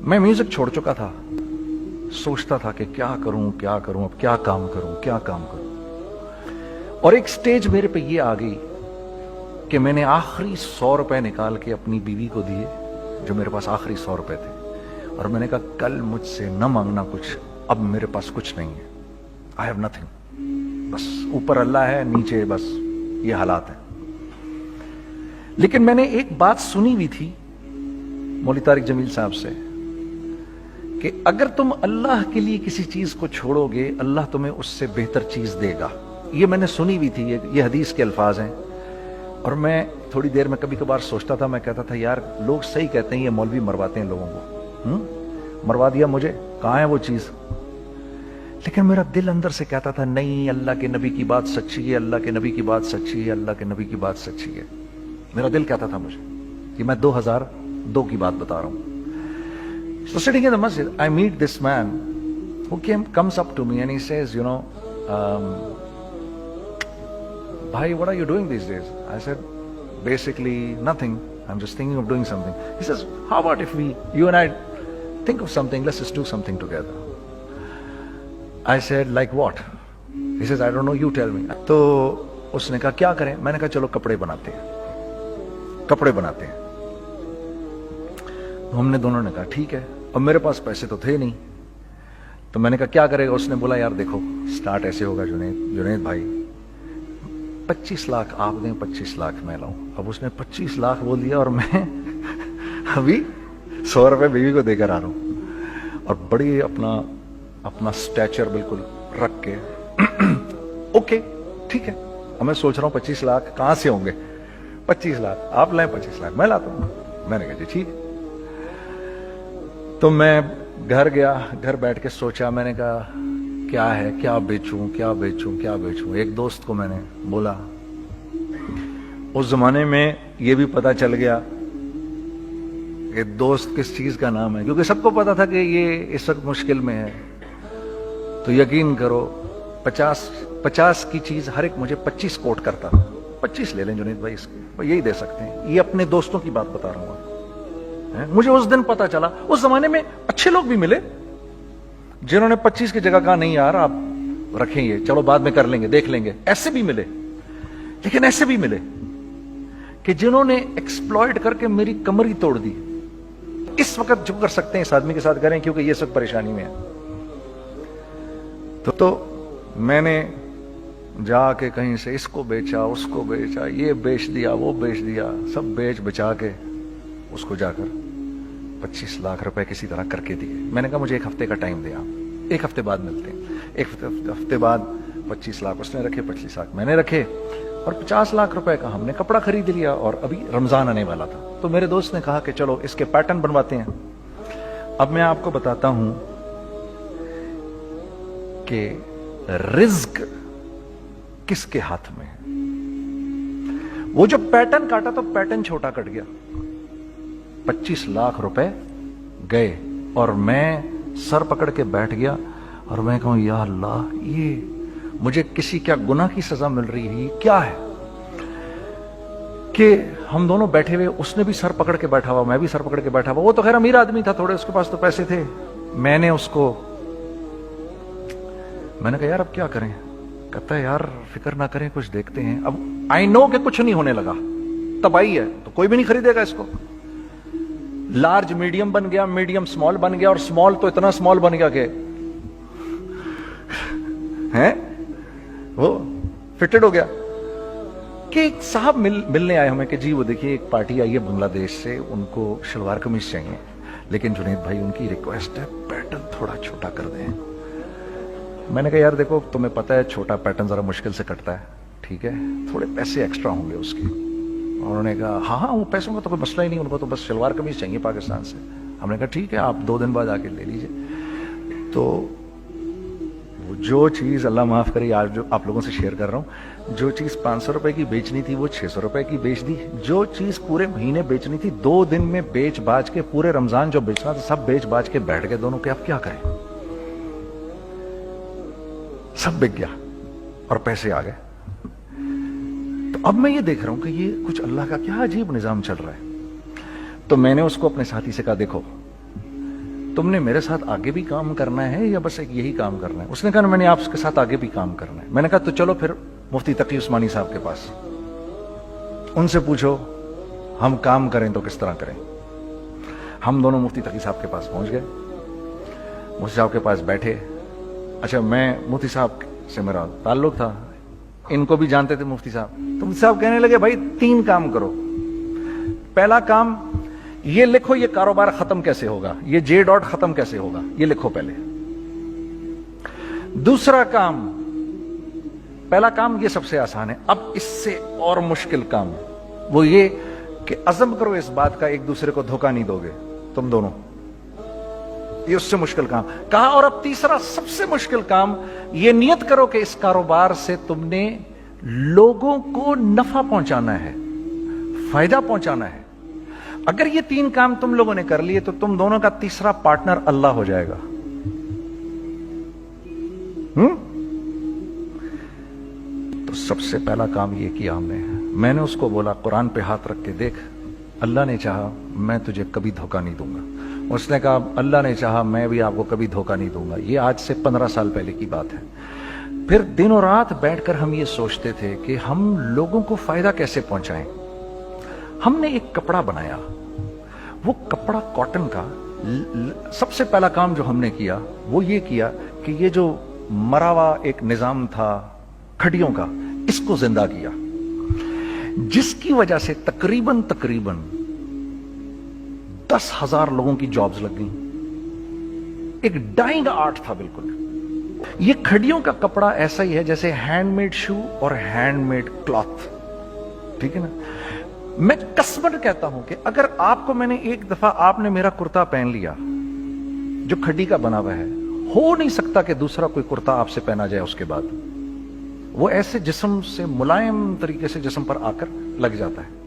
मैं म्यूजिक छोड़ चुका था, सोचता था कि क्या करूं, अब क्या काम करूं। और एक स्टेज मेरे पे ये आ गई कि मैंने आखिरी 100 रुपए निकाल के अपनी बीवी को दिए, जो मेरे पास आखिरी 100 रुपए थे, और मैंने कहा कल मुझसे न मांगना कुछ, अब मेरे पास कुछ नहीं है, आई हैव नथिंग, बस ऊपर अल्लाह है, नीचे बस ये हालात है। लेकिन मैंने एक बात सुनी हुई थी मौलवी तारिक जमील साहब से कि अगर तुम अल्लाह के लिए किसी चीज को छोड़ोगे, अल्लाह तुम्हें उससे बेहतर चीज देगा। ये मैंने सुनी हुई थी, ये हदीस के अल्फाज हैं। और मैं थोड़ी देर में कभी कभार सोचता था, मैं कहता था यार लोग सही कहते हैं, ये मौलवी मरवाते हैं लोगों को। मरवा दिया मुझे, कहां है वो चीज? लेकिन मेरा दिल अंदर से कहता था नहीं, अल्लाह के नबी की बात सच्ची है, अल्लाह के नबी की बात सच्ची है, अल्लाह के नबी की बात सच्ची है। मेरा दिल कहता था मुझे कि मैं 2002 की बात बता रहा हूं। So sitting in the masjid, I meet this man who comes up to me and he says, you know, bhai, what are you doing these days? I said, basically nothing. I'm just thinking of doing something. He says, how about if you and I think of something, let's just do something together. I said, like what? He says, I don't know, you tell me. तो उसने कहा क्या करें? मैंने कहा चलो कपड़े बनाते हैं। हमने दोनों ने कहा ठीक है। अब मेरे पास पैसे तो थे नहीं, तो मैंने कहा क्या करेगा? उसने बोला यार देखो, स्टार्ट ऐसे होगा जुनैद भाई, 25 लाख आप दें, 25 लाख मैं लाऊं। अब उसने 25 लाख बोल दिया और मैं अभी 100 रुपए बीवी को देकर आ रहा हूं, और बड़ी अपना स्टैचर बिल्कुल रख के ओके ठीक है। अब मैं सोच रहा हूं 25 लाख कहां से होंगे? 25 लाख आप लाएं, 25 लाख मैं लाता हूं। मैंने कहा जी ठीक है। तो मैं घर गया, घर बैठ के सोचा, मैंने कहा क्या है, क्या बेचूं। एक दोस्त को मैंने बोला, उस जमाने में ये भी पता चल गया कि दोस्त किस चीज का नाम है, क्योंकि सबको पता था कि ये इस वक्त मुश्किल में है। तो यकीन करो 50 की चीज हर एक मुझे 25 कोट करता था। 25 ले लें जुनैद भाई, इसके यही दे सकते हैं। ये अपने दोस्तों की बात बता रहा हूं। मुझे उस दिन पता चला, उस जमाने में अच्छे लोग भी मिले जिन्होंने 25 की जगह कहा नहीं यार आप रखें, ये चलो बाद में कर लेंगे, देख लेंगे। ऐसे भी मिले, लेकिन ऐसे भी मिले कि जिन्होंने एक्सप्लॉइट करके मेरी कमर ही तोड़ दी। इस वक्त जो कर सकते हैं इस आदमी के साथ करें, क्योंकि ये सब परेशानी में है। तो मैंने जाके कहीं से इसको बेचा, उसको बेचा, ये बेच दिया, वो बेच दिया, सब बेच बचा के उसको जाकर 25 लाख रुपए किसी तरह करके दिए। मैंने कहा मुझे 1 हफ्ते का टाइम दे, आप 1 हफ्ते बाद मिलते हैं। 1 हफ्ते बाद 25 लाख उसने रखे, 25 लाख मैंने रखे, और 50 लाख रुपए का हमने कपड़ा खरीद लिया। और अभी रमजान आने वाला था, तो मेरे दोस्त ने कहा कि चलो इसके पैटर्न बनवाते हैं। अब मैं आपको बताता हूं कि रिज्क किसके हाथ में है। वो जो पैटर्न काटा तो पैटर्न छोटा कट गया, 25 लाख रुपए गए, और मैं सर पकड़ के बैठ गया और मैं कहूं या अल्लाह, ये मुझे किसी क्या गुनाह की सजा मिल रही है, ये क्या है? कि हम दोनों बैठे हुए, उसने भी सर पकड़ के बैठा हुआ, मैं भी सर पकड़ के बैठा हुआ। वो तो खैर अमीर आदमी था, थोड़े उसके पास तो पैसे थे। मैंने कहा यार अब क्या करें? कहता है यार फिक्र ना करें, कुछ देखते हैं। अब आई नो कि कुछ नहीं होने लगा, तबाही है, तो कोई भी नहीं खरीदेगा इसको। लार्ज मीडियम बन गया, मीडियम स्मॉल बन गया, और स्मॉल तो इतना स्मॉल बन गया कि हैं वो फिटेड हो गया। कि एक साहब मिलने आए हमें कि जी वो देखिए एक पार्टी आई है बांग्लादेश से, उनको शलवार कमीज चाहिए, लेकिन जुनैद भाई उनकी रिक्वेस्ट है पैटर्न थोड़ा छोटा कर दें। मैंने कहा यार देखो तुम्हें पता है छोटा पैटर्न जरा मुश्किल से कटता है, ठीक है, थोड़े पैसे एक्स्ट्रा होंगे उसके। उन्होंने कहा हाँ वो पैसों का तो कोई मसला ही नहीं, उनको तो बस शलवार कमीज चाहिए पाकिस्तान से। हमने कहा ठीक है आप 2 दिन बाद आके ले लीजिए। तो जो चीज अल्लाह माफ करे आज जो आप लोगों से शेयर कर रहा हूं, जो चीज 500 रुपए की बेचनी थी वो 600 रुपए की बेच दी। जो चीज पूरे महीने बेचनी थी 2 दिन में बेच बाज के, पूरे रमजान जो बेचना था सब बेच बाज के बैठ गए दोनों के। अब क्या करें? सब बिक गया और पैसे आ गए। तो अब मैं ये देख रहा हूं कि ये कुछ अल्लाह का क्या अजीब निजाम चल रहा है। तो मैंने उसको अपने साथी से कहा देखो تم نے میرے ساتھ آگے بھی کام کرنا ہے یا بس ایک یہی کام کرنا ہے؟ اس نے کہا میں نے آپ کے ساتھ آگے بھی کام کرنا ہے۔ میں نے کہا تو چلو پھر مفتی تقی عثمانی صاحب کے پاس، ان سے پوچھو ہم کام کریں تو کس طرح کریں۔ ہم دونوں مفتی تقی صاحب کے پاس پہنچ گئے، مفتی صاحب کے پاس بیٹھے۔ اچھا میں مفتی صاحب سے میرا تعلق تھا، ان کو بھی جانتے تھے مفتی صاحب، تو مفتی صاحب کہنے لگے بھائی 3 کام کرو۔ پہلا کام یہ لکھو یہ کاروبار ختم کیسے ہوگا، یہ جے ڈاٹ ختم کیسے ہوگا، یہ لکھو پہلے۔ دوسرا کام، پہلا کام یہ سب سے آسان ہے، اب اس سے اور مشکل کام وہ یہ کہ عزم کرو اس بات کا ایک دوسرے کو دھوکہ نہیں دو گے تم دونوں، یہ اس سے مشکل کام کہا۔ اور اب تیسرا سب سے مشکل کام، یہ نیت کرو کہ اس کاروبار سے تم نے لوگوں کو نفع پہنچانا ہے، فائدہ پہنچانا ہے۔ اگر یہ 3 کام تم لوگوں نے کر لیے تو تم دونوں کا تیسرا پارٹنر اللہ ہو جائے گا۔ تو سب سے پہلا کام یہ کیا ہم نے، میں نے اس کو بولا قرآن پہ ہاتھ رکھ کے دیکھ، اللہ نے چاہا میں تجھے کبھی دھوکہ نہیں دوں گا۔ اس نے کہا اللہ نے چاہا میں بھی آپ کو کبھی دھوکہ نہیں دوں گا۔ یہ آج سے 15 سال پہلے کی بات ہے۔ پھر دن و رات بیٹھ کر ہم یہ سوچتے تھے کہ ہم لوگوں کو فائدہ کیسے پہنچائیں۔ ہم نے ایک کپڑا بنایا، وہ کپڑا کاٹن کا۔ سب سے پہلا کام جو ہم نے کیا وہ یہ کیا کہ یہ جو مرا ہوا ایک نظام تھا کھڑیوں کا، اس کو زندہ کیا، جس کی وجہ سے تقریباً 10,000 لوگوں کی جابز لگ گئیں۔ ایک ڈائنگ آرٹ تھا بالکل۔ یہ کھڑیوں کا کپڑا ایسا ہی ہے جیسے ہینڈ میڈ شو اور ہینڈ میڈ کلاتھ، ٹھیک ہے نا۔ میں قسمن کہتا ہوں کہ اگر آپ کو میں نے ایک دفعہ آپ نے میرا کرتا پہن لیا جو کھڑی کا بنا ہوا ہے، ہو نہیں سکتا کہ دوسرا کوئی کرتا آپ سے پہنا جائے اس کے بعد۔ وہ ایسے جسم سے ملائم طریقے سے جسم پر آ کر لگ جاتا ہے۔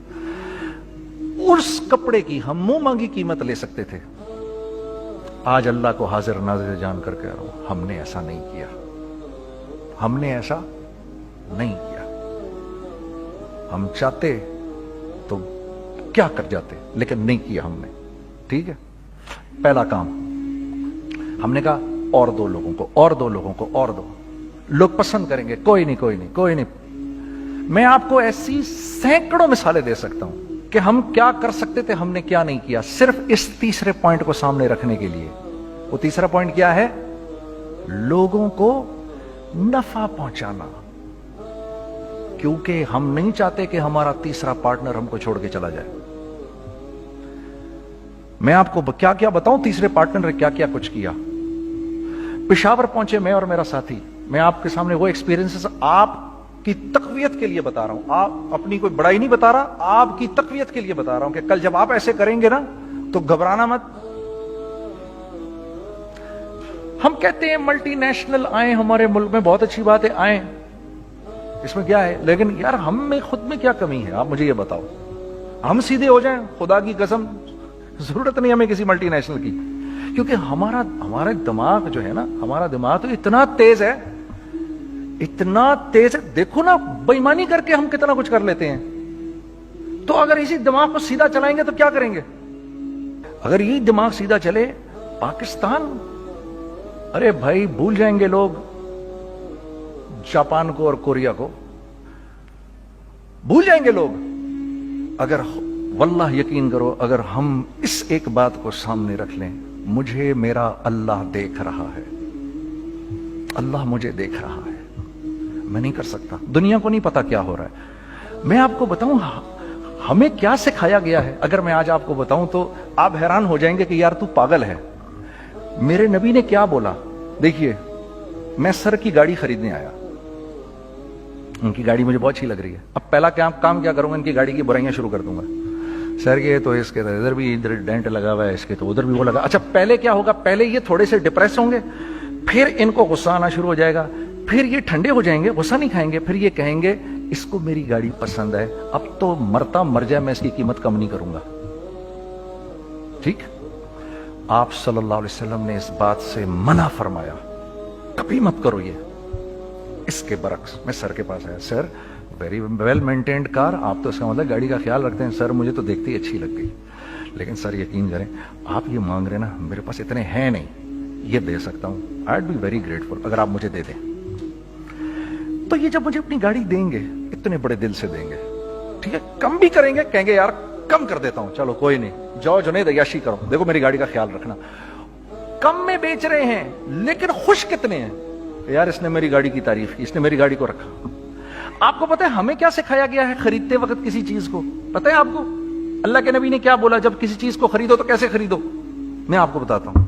اس کپڑے کی ہم منہ مانگی قیمت لے سکتے تھے۔ آج اللہ کو حاضر ناظر جان کر کہہ رہا ہوں، ہم نے ایسا نہیں کیا، ہم نے ایسا نہیں کیا۔ ہم چاہتے تو کیا کر جاتے، لیکن نہیں کیا ہم نے، ٹھیک ہے۔ پہلا کام ہم نے کہا اور 2 لوگوں کو، اور 2 لوگوں کو، اور 2 لوگ پسند کریں گے، کوئی نہیں کوئی نہیں کوئی نہیں۔ میں آپ کو ایسی سینکڑوں مثالیں دے سکتا ہوں کہ ہم کیا کر سکتے تھے، ہم نے کیا نہیں کیا، صرف اس تیسرے پوائنٹ کو سامنے رکھنے کے لیے۔ وہ تیسرا پوائنٹ کیا ہے؟ لوگوں کو نفع پہنچانا، کیونکہ ہم نہیں چاہتے کہ ہمارا تیسرا پارٹنر ہم کو چھوڑ کے چلا جائے۔ میں آپ کو کیا کیا بتاؤں، تیسرے پارٹنر نے کیا کیا کچھ کیا۔ پشاور پہنچے میں اور میرا ساتھی، میں آپ کے سامنے وہ ایکسپیرینسز آپ کی تقویت کے لیے بتا رہا ہوں، آپ اپنی کوئی بڑائی نہیں بتا رہا، آپ کی تقویت کے لیے بتا رہا ہوں کہ کل جب آپ ایسے کریں گے نا تو گھبرانا مت۔ ہم کہتے ہیں ملٹی نیشنل آئیں ہمارے ملک میں، بہت اچھی بات ہے، آئیں، اس میں کیا ہے، لیکن یار ہم میں خود میں کیا کمی ہے، آپ مجھے یہ بتاؤ۔ ہم سیدھے ہو جائیں، خدا کی قسم ضرورت نہیں ہمیں کسی ملٹی نیشنل کی، کیونکہ ہمارا دماغ جو ہے نا، ہمارا دماغ تو اتنا تیز ہے، اتنا تیز ہے، دیکھو نا بے ایمانی کر کے ہم کتنا کچھ کر لیتے ہیں۔ تو اگر اسی دماغ کو سیدھا چلائیں گے تو کیا کریں گے؟ اگر یہ دماغ سیدھا چلے، پاکستان، ارے بھائی بھول جائیں گے لوگ جاپان کو اور کوریا کو، بھول جائیں گے لوگ۔ اگر واللہ یقین کرو، اگر ہم اس ایک بات کو سامنے رکھ لیں، مجھے میرا اللہ دیکھ رہا ہے، اللہ مجھے دیکھ رہا ہے، میں نہیں کر سکتا، دنیا کو نہیں پتا کیا ہو رہا ہے۔ میں آپ کو بتاؤں ہمیں کیا سکھایا گیا ہے، اگر میں آج آپ کو بتاؤں تو آپ حیران ہو جائیں گے کہ یار تو پاگل ہے۔ میرے نبی نے کیا بولا؟ دیکھیے، میں سر کی گاڑی خریدنے آیا، ان کی گاڑی مجھے بہت اچھی لگ رہی ہے، اب پہلا کام کیا کروں گا، ان کی گاڑی کی برائیاں شروع کر دوں گا۔ سر یہ تو اس کے ادھر بھی ادھر ڈینٹ لگا ہوا ہے، اس کے تو ادھر بھی وہ لگا۔ اچھا پہلے کیا ہوگا، پہلے یہ تھوڑے سے ڈپریس ہوں گے، پھر ان کو غصہ آنا شروع ہو جائے گا، پھر یہ ٹھنڈے ہو جائیں گے، غصہ نہیں کھائیں گے، پھر یہ کہیں گے اس کو میری گاڑی پسند ہے، اب تو مرتا مر جائے میں اس کی قیمت کم نہیں کروں گا۔ ٹھیک، آپ صلی اللہ علیہ وسلم نے اس بات سے منع فرمایا، کبھی مت کرو یہ۔ اس کے برعکس میں سر کے پاس آیا، سر ویری ویل مینٹینڈ کار، آپ تو اس کا مطلب گاڑی کا خیال رکھتے ہیں۔ سر مجھے تو دیکھتے ہی اچھی لگ گئی، लेकिन सर यकीन करें, आप ये मांग रहे ना, मेरे पास इतने हैं नहीं, ये दे सकता हूं, I would be very grateful अगर आप मुझे दे दें। तो ये जब मुझे अपनी गाड़ी देंगे, इतने बड़े दिल से देंगे, ठीक है, कम भी करेंगे, कहेंगे यार कम कर देता हूं, चलो कोई नहीं, जाओ जुनैद अय्याशी करो, देखो मेरी गाड़ी का ख्याल रखना। कम में बेच रहे हैं लेकिन खुश कितने हैं, यार इसने मेरी गाड़ी की तारीफ की, इसने मेरी गाड़ी को रखा। आपको पता है हमें क्या सिखाया गया है खरीदते वक्त किसी चीज को? पता है आपको अल्लाह के नबी ने क्या बोला, जब किसी चीज को खरीदो तो कैसे खरीदो? मैं आपको बताता हूं।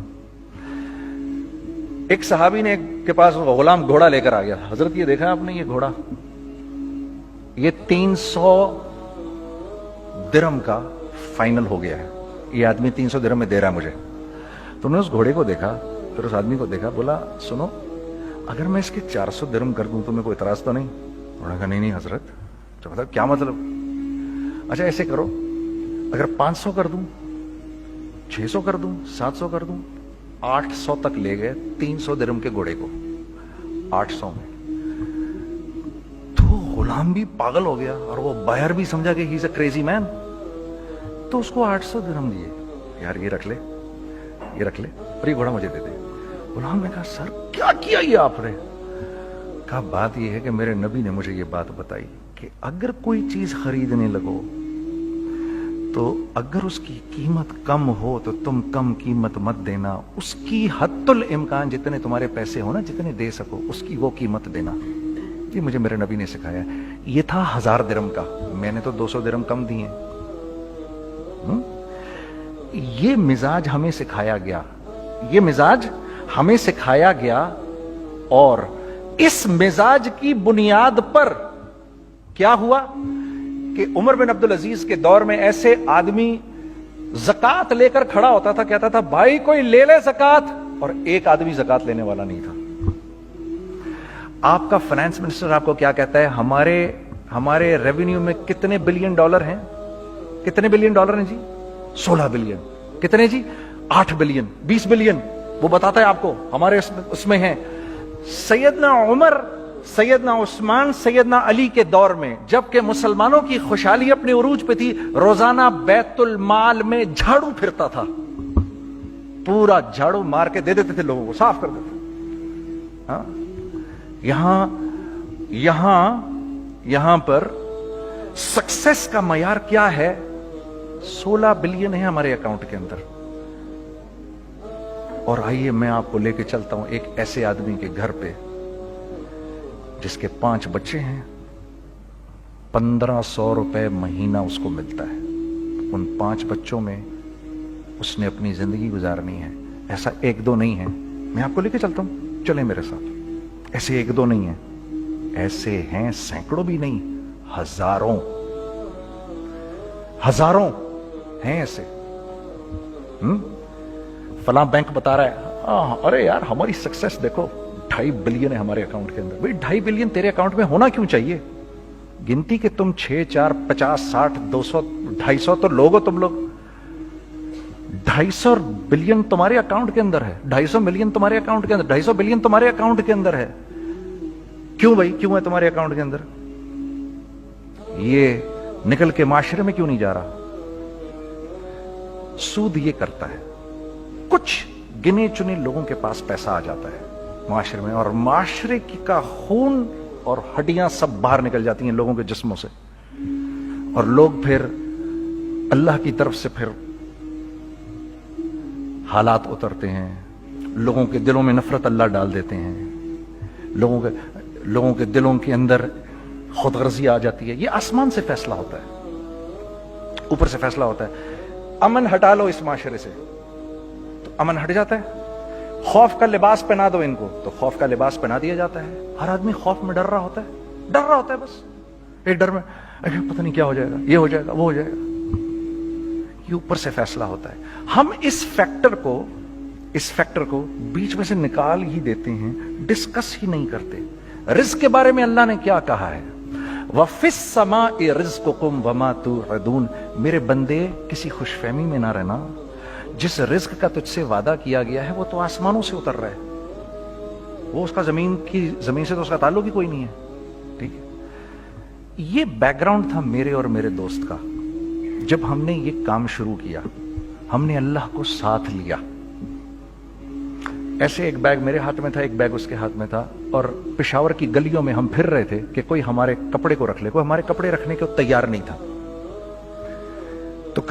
एक सहाबी ने के पास गुलाम घोड़ा लेकर आ गया, हजरत ये देखा आपने, ये घोड़ा ये 300 दिरहम का फाइनल हो गया है, ये आदमी 300 दिरहम में दे रहा है मुझे। तुमने उस घोड़े को देखा, फिर उस आदमी को देखा, बोला सुनो अगर मैं इसके 400 दिरहम कर दूं तुम्हें कोई इतराज तो नहीं? उन्होंने कहा नहीं हजरत। तो मतलब क्या मतलब? अच्छा ऐसे करो, अगर 500 कर दूं, 600 कर दूं, 700 कर दूं, 800 तक ले गए 300 दिरहम के घोड़े को 800 में। तो गुलाम भी पागल हो गया और वो बायर भी समझा कि he is a crazy man, तो उसको 800 दिरहम दिए, यार ये रख ले, ये रख ले और ये घोड़ा मुझे दे दे। गुलाम ने कहा सर क्या किया ये आपने? कहा बात ये है कि मेरे नबी ने मुझे ये बात बताई कि अगर कोई चीज खरीदने लगो तो अगर उसकी कीमत कम हो तो तुम कम कीमत मत देना, उसकी हद्दुल इम्कान जितने तुम्हारे पैसे हो ना, जितने दे सको उसकी वो कीमत देना। ये मुझे मेरे नबी ने सिखाया। ये था 1000 दिरहम का, मैंने तो 200 दिरहम कम दिए। ये मिजाज हमें सिखाया गया, ये मिजाज हमें सिखाया गया, और इस मिजाज की बुनियाद पर क्या हुआ कि उमर बिन अब्दुल अजीज के दौर में ऐसे आदमी ज़कात लेकर खड़ा होता था, कहता था भाई कोई ले ले ज़कात, और एक आदमी ज़कात लेने वाला नहीं था। आपका फाइनेंस मिनिस्टर आपको क्या कहता है, हमारे रेवेन्यू में कितने बिलियन डॉलर हैं? कितने बिलियन डॉलर हैं जी? 16 बिलियन। कितने जी? 8 बिलियन, 20 बिलियन, वो बताता है आपको हमारे उसमें है। सैयदना उमर, सैयदना उस्मान, सैयदना अली के दौर में जबकि मुसलमानों की खुशहाली अपने उरूज पे थी, रोजाना बैतुल माल में झाड़ू फिरता था, पूरा झाड़ू मार के दे देते थे लोगों को, साफ कर देते। हाँ, यहां पर सक्सेस का मयार क्या है? 16 बिलियन है हमारे अकाउंट के अंदर। और आइए मैं आपको लेके चलता हूं एक ऐसे आदमी के घर पे जिसके 5 बच्चे हैं, 1500 रुपए महीना उसको मिलता है। उन 5 बच्चों में उसने अपनी जिंदगी गुजारनी है। ऐसा 1-2 नहीं है, मैं आपको लेके चलता हूं, चले मेरे साथ। ऐसे 1-2 नहीं है, ऐसे हैं सैकड़ों भी नहीं, हजारों हैं ऐसे। फला बैंक बता रहा है अरे यार हमारी सक्सेस देखो, 2.5 बिलियन है हमारे अकाउंट के अंदर। भाई 2.5 बिलियन तेरे अकाउंट में होना क्यों चाहिए? गिनती के तुम 6, 4, 50, 60, 200, 250 तो लोग हो तुम लोग। 250 बिलियन तुम्हारे अकाउंट के अंदर है, 250 मिलियन तुम्हारे अकाउंट के अंदर, 250 बिलियन तुम्हारे अकाउंट के अंदर है। क्यों भाई, क्यों है तुम्हारे अकाउंट के अंदर? ये निकल के माशरे में क्यों नहीं जा रहा? सूद ये करता है, कुछ गिने चुने लोगों के पास पैसा आ जाता है माशरे में, और माशरे का खून और हड्डियां सब बाहर निकल जाती हैं लोगों के जिस्मों से, और लोग फिर अल्लाह की तरफ से फिर हालात उतरते हैं, लोगों के दिलों में नफरत अल्लाह डाल देते हैं, लोगों के दिलों के अंदर खुदगर्जी आ जाती है। ये आसमान से फैसला होता है, ऊपर से फैसला होता है। अमन हटा लो इस माशरे से तो अमन हट जाता है। खौफ का लिबास पहना दो इनको तो खौफ का लिबास पहना दिया जाता है। हर आदमी खौफ में डर रहा होता है, बस एक डर में पता नहीं क्या हो जाएगा, ये हो जाएगा, वो हो जाएगा। ये ऊपर से फैसला होता है। हम इस फैक्टर को बीच में से निकाल ही देते हैं, डिस्कस ही नहीं करते। रिज्क के बारे में अल्लाह ने क्या कहा है? वफिस समाई रिज़्क़ुकुम वमा तुअदून। मेरे बंदे किसी खुशफहमी में ना रहना, जिस रिज्क का तुझसे वादा किया गया है वो तो आसमानों से उतर रहा है, वो उसका जमीन से तो उसका ताल्लुक ही कोई नहीं है। ठीक है, ये बैकग्राउंड था मेरे और मेरे दोस्त का जब हमने ये काम शुरू किया। ہم نے اللہ کو ساتھ لیا. ایسے ایک بیگ میرے ہاتھ میں تھا, ایک بیگ اس کے ہاتھ میں تھا, اور پشاور کی گلیوں میں ہم پھر رہے تھے کہ کوئی ہمارے کپڑے کو رکھ لے. کوئی ہمارے کپڑے رکھنے کو تیار نہیں تھا. تو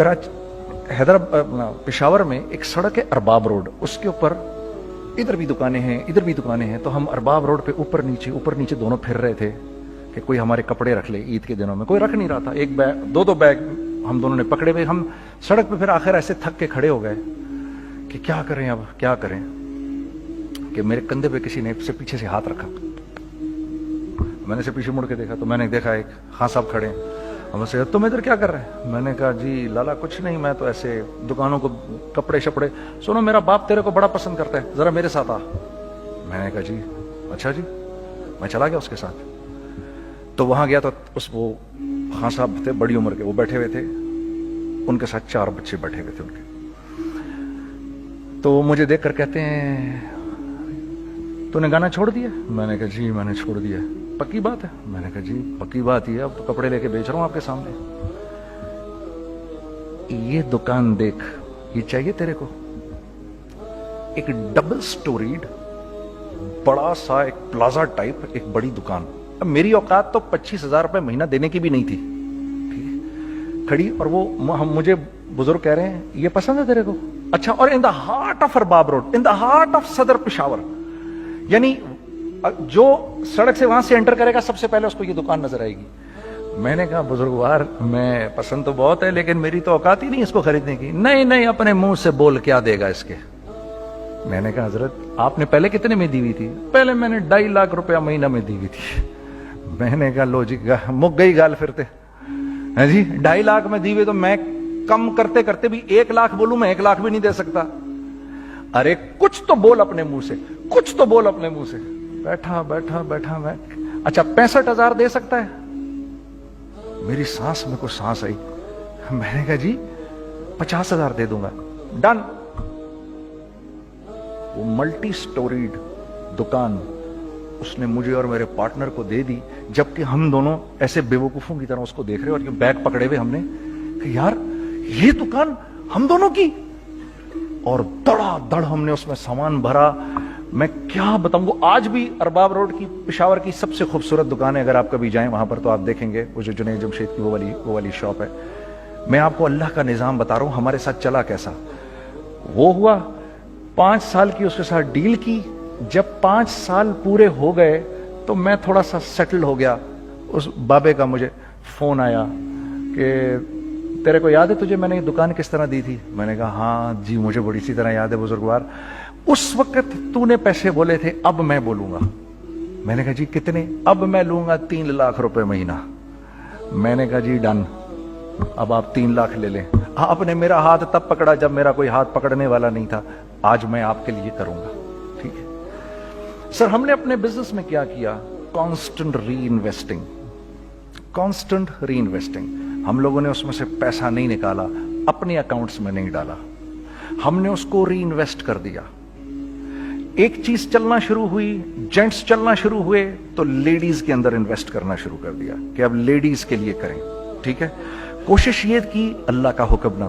پشاور میں ایک سڑک ہے ارباب روڈ, اس کے اوپر ادھر بھی دکانیں ہیں ادھر بھی دکانیں ہیں. تو ہم ارباب روڈ پہ اوپر نیچے دونوں پھر رہے تھے کہ کوئی ہمارے کپڑے رکھ لے. عید کے دنوں میں کوئی رکھ نہیں رہا تھا. ایک بیگ, دو بیگ ہم دونوں نے پکڑے ہوئے. ہم سڑک پہ پھر آخر ایسے تھک کے کھڑے ہو گئے کہ کیا کریں, اب کیا کریں, کہ میرے کندھے پہ کسی نے سے پیچھے سے ہاتھ رکھا. میں نے سے پیچھے مڑ کے دیکھا تو میں نے دیکھا ایک خان صاحب کھڑے ہیں. ہم سے تم ادھر کیا کر رہے ہیں؟ میں نے کہا جی لالا کچھ نہیں, میں تو ایسے دکانوں کو کپڑے شپڑے. سنو میرا باپ تیرے کو بڑا پسند کرتا ہے, ذرا میرے ساتھ آ. میں نے کہا جی اچھا جی. میں چلا گیا اس کے ساتھ. تو وہاں گیا تو وہ خان صاحب تھے بڑی عمر کے, وہ بیٹھے ہوئے تھے, ان کے ساتھ 4 بچے بیٹھے ہوئے تھے ان کے. تو مجھے دیکھ کر کہتے ہیں تو نے گانا چھوڑ دیا؟ میں نے کہا جی میں نے چھوڑ دیا. پکی بات ہے؟ میں نے کہا جی پکی بات یہ, اب تو کپڑے لے کے بیچ رہا ہوں آپ کے سامنے. یہ دکان دیکھ, یہ چاہیے تیرے کو؟ ایک ڈبل سٹوریڈ بڑا سا ایک پلازا ٹائپ ایک بڑی دکان. اب میری اوقات تو 25,000 روپے مہینہ دینے کی بھی نہیں تھی کھڑی. اور وہ مجھے بزرگ کہہ رہے ہیں یہ پسند ہے تیرے کو؟ اچھا. اور in the heart of Arbab road, in the heart of Saddar Peshawar, یعنی جو سڑک سے وہاں سے انٹر کرے گا سب سے پہلے اس کو یہ دکان نظر آئے گی. میں نے کہا بزرگوار میں پسند تو بہت ہے لیکن میری تو اوقات ہی نہیں اس کو خریدنے کی. نہیں اپنے منہ سے بول کیا دے گا اس کے. میں نے کہا حضرت آپ نے پہلے کتنے میں دی ہوئی تھی؟ پہلے میں نے 2.5 لاکھ روپیہ مہینہ میں دی ہوئی تھی. میں نے کہا لو جی مک گئی گال پھرتے ہیں جی. 2.5 لاکھ میں دی ہوئی تو میں کم کرتے کرتے بھی 1 لاکھ بولوں, میں 1 لاکھ بھی نہیں دے سکتا. ارے کچھ تو بول اپنے منہ سے, کچھ تو بول اپنے منہ سے. بیٹھا میں, اچھا 65,000 دے سکتا ہے؟ میری سانس میں کوئی سانس آئی. میں نے کہا جی 50,000 دے دوں گا. ڈن. وہ ملٹی سٹوریڈ دکان اس نے مجھے اور میرے پارٹنر کو دے دی, جبکہ ہم دونوں ایسے بیوقوفوں کی طرح اس کو دیکھ رہے, اور یہ بیگ پکڑے ہوئے ہم نے کہ یار یہ دکان ہم دونوں کی. اور دڑا دڑ ہم نے اس میں سامان بھرا. میں کیا بتاؤں, وہ آج بھی ارباب روڈ کی پشاور کی سب سے خوبصورت دکان ہے. اگر آپ کبھی جائیں وہاں پر تو آپ دیکھیں گے وہ جو جنید جمشید کی وہ والی شاپ ہے. میں آپ کو اللہ کا نظام بتا رہا ہوں ہمارے ساتھ چلا کیسا. وہ ہوا 5 سال کی اس کے ساتھ ڈیل کی. جب 5 سال پورے ہو گئے تو میں تھوڑا سا سیٹل ہو گیا. اس بابے کا مجھے فون آیا کہ تیرے کو یاد ہے تجھے میں نے یہ دکان کس طرح دی تھی؟ میں نے کہا ہاں جی مجھے بڑی سی طرح یاد ہے بزرگوار. اس وقت تو نے پیسے بولے تھے, اب میں بولوں گا. میں نے کہا جی کتنے؟ اب میں لوں گا 3 لاکھ روپے مہینہ. میں نے کہا جی ڈن, اب آپ 3 لاکھ لے لیں. آپ نے میرا ہاتھ تب پکڑا جب میرا کوئی ہاتھ پکڑنے والا نہیں تھا. آج میں آپ کے لیے کروں گا. ٹھیک ہے سر. ہم نے اپنے بزنس میں کیا کیا؟ کانسٹنٹ ری انویسٹنگ. کانسٹنٹ ری انویسٹنگ. ہم لوگوں نے اس میں سے پیسہ نہیں نکالا, اپنے اکاؤنٹس میں نہیں ڈالا, ہم نے اس کو ری انویسٹ کر دیا. ایک چیز چلنا شروع ہوئی, جینٹس چلنا شروع ہوئے تو لیڈیز کے اندر انویسٹ کرنا شروع کر دیا کہ اب لیڈیز کے لیے کریں. ٹھیک ہے. کوشش یہ کی اللہ کا حکم نہ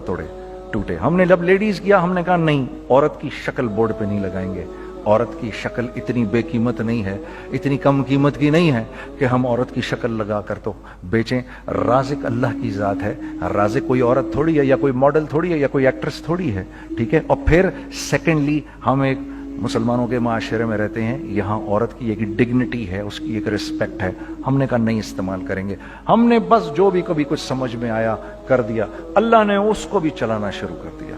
ٹوٹے. ہم نے جب لیڈیز کیا ہم نے کہا نہیں, عورت کی شکل بورڈ پہ نہیں لگائیں گے. عورت کی شکل اتنی بے قیمت نہیں ہے, اتنی کم قیمت کی نہیں ہے کہ ہم عورت کی شکل لگا کر تو بیچیں. رازق اللہ کی ذات ہے. رازق کوئی عورت تھوڑی ہے, یا کوئی ماڈل تھوڑی ہے, یا کوئی ایکٹریس تھوڑی ہے. ٹھیک ہے. اور پھر سیکنڈلی ہم ایک مسلمانوں کے معاشرے میں رہتے ہیں, یہاں عورت کی ایک ڈگنیٹی ہے, اس کی ایک رسپیکٹ ہے. ہم نے کہا نہیں استعمال کریں گے. ہم نے بس جو بھی کبھی کچھ سمجھ میں آیا کر دیا. اللہ نے اس کو بھی چلانا شروع کر دیا.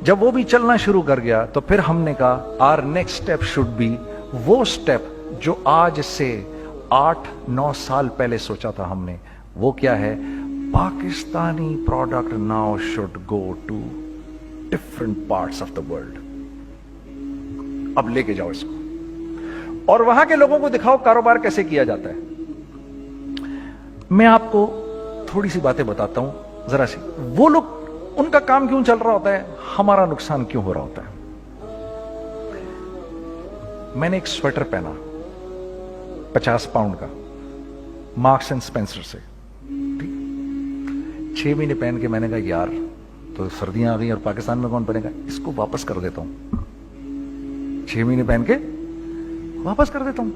جب وہ بھی چلنا شروع کر گیا تو پھر ہم نے کہا our next step should be وہ اسٹیپ جو آج سے 8-9 سال پہلے سوچا تھا ہم نے. وہ کیا ہے؟ Pakistani product now should go to different parts of the world. اب لے کے جاؤ اس کو اور وہاں کے لوگوں کو دکھاؤ کاروبار کیسے کیا جاتا ہے. میں آپ کو تھوڑی سی باتیں بتاتا ہوں ذرا سی. وہ لوگ ان کا کام کیوں چل رہا ہوتا ہے, ہمارا نقصان کیوں ہو رہا ہوتا ہے. میں نے ایک سویٹر پہنا 50 پاؤنڈ کا مارکس اینڈ اسپینسر سے. 6 مہینے پہن کے میں نے کہا یار तो सर्दियां आ गई और पाकिस्तान में कौन पहनेगा, इसको वापस कर देता हूं, 6 महीने पहन के वापस कर देता हूं।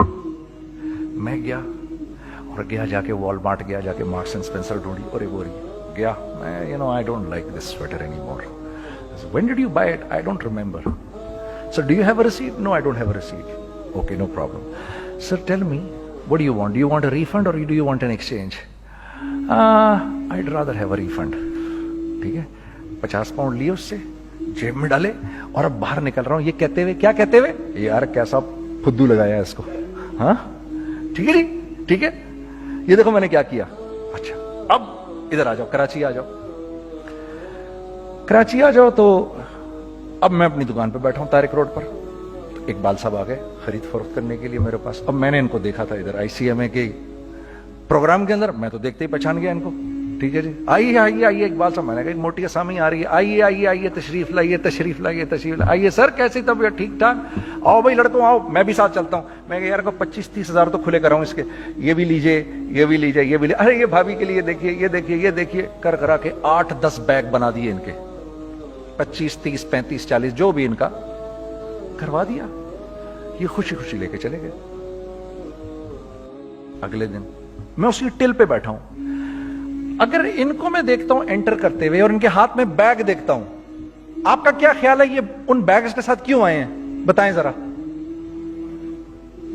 मैं गया और गया जाके वॉलमार्ट गया, जाके मार्क्स एंड स्पेंसर ढूंढी और वो रही गया। मैं I don't like this sweater any more. When did you buy it? I don't remember. So do you have a receipt? No, I don't have a receipt. Okay, no problem. Sir, tell me, what do you want? Do you want a refund or do you want an exchange? I'd rather have a refund. ठीक है, 50 pound लिए उससे, जेब में डाले और अब बाहर निकल रहा हूं, ये कहते हुए, क्या कहते हुए, यार कैसा फुद्दू लगाया है इसको। हाँ ठीक है जी, ठीक है, ये देखो मैंने क्या किया। अच्छा अब इधर आ जाओ, कराची आ जाओ, कराची आ जाओ। तो अब मैं अपनी दुकान पे बैठा हूं तारिक रोड पर, इकबाल साहब आ गए खरीद फरोख्त करने के लिए मेरे पास। अब मैंने इनको देखा था इधर ICMA के प्रोग्राम के अंदर, मैं तो देखते ही पहचान गया इनको। ठीक है जी, आइए आइए आइए इकबाल साहब, मैंने कहा एक मोटी असामी आ रही है, आइए आइए आइए, तशरीफ लाइए तशरीफ लाइए तशरीफ लाइए। आइए सर, कैसी तबीयत, ठीक ठाक, आओ भाई लड़कों आओ, मैं भी साथ चलता हूँ। मैं यार को 25-30 हजार तो खुले कराऊं इसके, ये भी लीजिए ये भी लीजिए ये भी लीजिए, अरे ये भाभी के लिए देखिए ये देखिए ये देखिए, कर करा के 8-10 बैग बना दिए इनके, 25, 30, 35, 40 जो भी इनका करवा दिया। ये खुशी खुशी लेके चले गए। अगले दिन मैं उसी टिल पे बैठा हूं, अगर इनको मैं देखता हूं एंटर करते हुए और इनके हाथ में बैग देखता हूं, आपका क्या ख्याल है ये उन बैग्स के साथ क्यों आए हैं, बताएं जरा।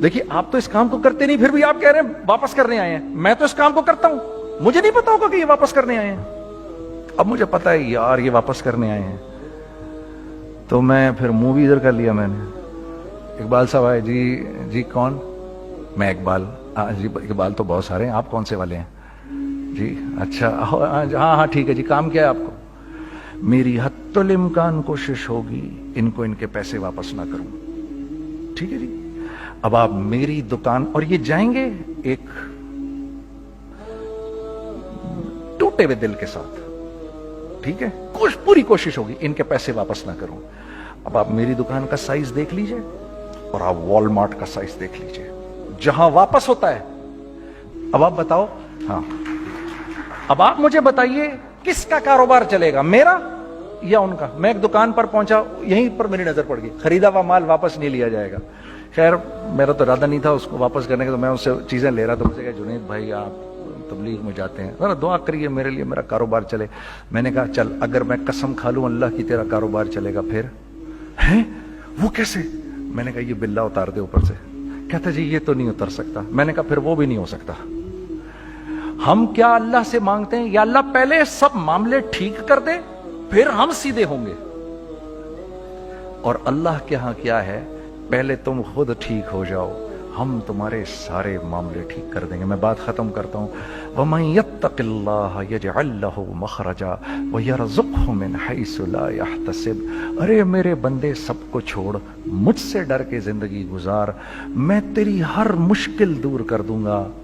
देखिए आप तो इस काम को करते नहीं, फिर भी आप कह रहे हैं वापस करने आए हैं। मैं तो इस काम को करता हूं, मुझे नहीं पता होगा कि ये वापस करने आए हैं। अब मुझे पता है यार ये वापस करने आए हैं, तो मैं फिर मुंह भी इधर कर लिया मैंने। इकबाल साहब आए, जी कौन, मैं इकबाल। जी इकबाल तो बहुत सारे हैं, आप कौन से वाले हैं जी, अच्छा हाँ हाँ ठीक है जी, काम क्या है आपको। मेरी हत्तुल इम्कान कोशिश होगी इनको इनके पैसे वापस ना करूं, ठीक है जी। अब आप मेरी दुकान, और ये जाएंगे एक टूटे हुए दिल के साथ, ठीक है, पूरी कोशिश होगी इनके पैसे वापस ना करूं। अब आप मेरी दुकान का साइज देख लीजिए और आप वॉलमार्ट का साइज देख लीजिए, जहां वापस होता है। अब आप बताओ, हाँ अब आप मुझे बताइए किसका कारोबार चलेगा, मेरा या उनका। मैं एक दुकान पर पहुंचा, यहीं पर मेरी नजर पड़ गई, खरीदा हुआ माल वापस नहीं लिया जाएगा। खैर मेरा तो इरादा नहीं था उसको वापस करने का, तो मैं उससे चीजें ले रहा था। मुझे कहा जुनैद भाई आप तबलीग में जाते हैं, जरा दुआ करिए मेरे लिए, मेरा कारोबार चले। मैंने कहा चल अगर मैं कसम खा लूं अल्लाह की तेरा कारोबार चलेगा, फिर हैं वो कैसे। मैंने कहा ये बिल्ला उतार दे ऊपर से। कहता जी ये तो नहीं उतर सकता। मैंने कहा फिर वो भी नहीं हो सकता। हम क्या अल्लाह से मांगते हैं, या अल्लाह पहले सब मामले ठीक कर दे फिर हम सीधे होंगे, और अल्लाह के यहां क्या है, पहले तुम खुद ठीक हो जाओ, हम तुम्हारे सारे मामले ठीक कर देंगे। मैं बात खत्म करता हूं। वमन यत्तकिल्लाह यजअल लहु मखरजा व यरज़ुक़हु मिन हैसु ला यहतसिब। अरे मेरे बंदे सबको छोड़, मुझसे डर के जिंदगी गुजार, मैं तेरी हर मुश्किल दूर कर दूंगा।